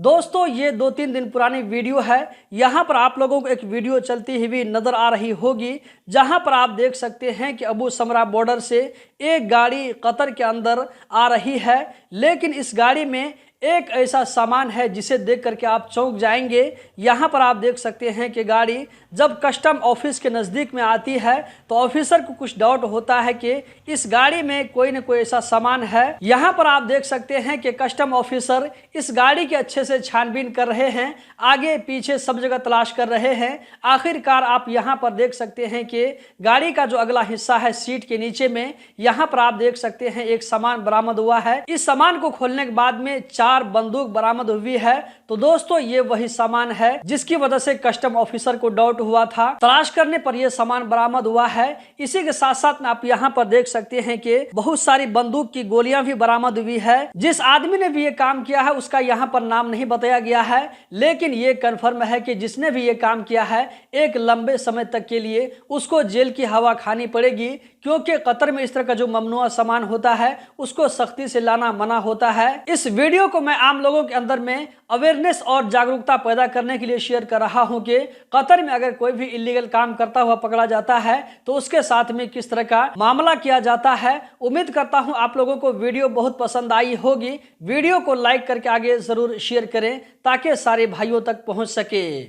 दोस्तों ये 2-3 दिन पुरानी वीडियो है। यहाँ पर आप लोगों को एक वीडियो चलती हुई नज़र आ रही होगी, जहाँ पर आप देख सकते हैं कि अबू समरा बॉर्डर से एक गाड़ी कतर के अंदर आ रही है। लेकिन इस गाड़ी में एक ऐसा सामान है जिसे देख करके आप चौंक जाएंगे। यहाँ पर आप देख सकते हैं कि गाड़ी जब कस्टम ऑफिस के नज़दीक में आती है तो ऑफिसर को कुछ डाउट होता है कि इस गाड़ी में कोई न कोई ऐसा सामान है। यहाँ पर आप देख सकते हैं कि कस्टम ऑफिसर इस गाड़ी के अच्छे से छानबीन कर रहे हैं, आगे पीछे सब जगह तलाश कर रहे हैं। आखिरकार आप यहाँ पर देख सकते हैं कि गाड़ी का जो अगला हिस्सा है सीट के नीचे में, यहाँ पर आप देख सकते हैं एक सामान बरामद हुआ है। इस सामान को खोलने के बाद में 4 बंदूक बरामद हुई है। तो दोस्तों ये वही सामान है जिसकी वजह से कस्टम ऑफिसर को डाउट हुआ था। तलाश करने पर यह सामान बरामद हुआ है। इसी के साथ साथ में आप यहाँ पर देख सकते हैं कि बहुत सारी बंदूक की गोलियां भी बरामद हुई है। जिस आदमी ने भी ये काम किया है उसका यहाँ पर नाम नहीं बताया गया है, लेकिन ये कन्फर्म है कि जिसने भी ये काम किया है एक लंबे समय तक के लिए उसको जेल की हवा खानी पड़ेगी, क्योंकि कतर में इस तरह का जो ममनुआ सामान होता है उसको सख्ती से लाना मना होता है। इस वीडियो को मैं आम लोगों के अंदर में अवेयरनेस और जागरूकता पैदा करने के लिए शेयर कर रहा हूं कि कतर में अगर कोई भी इलीगल काम करता हुआ पकड़ा जाता है तो उसके साथ में किस तरह का मामला किया जाता है। उम्मीद करता हूं आप लोगों को वीडियो बहुत पसंद आई होगी। वीडियो को लाइक करके आगे जरूर शेयर करें ताकि सारे भाइयों तक पहुंच सके।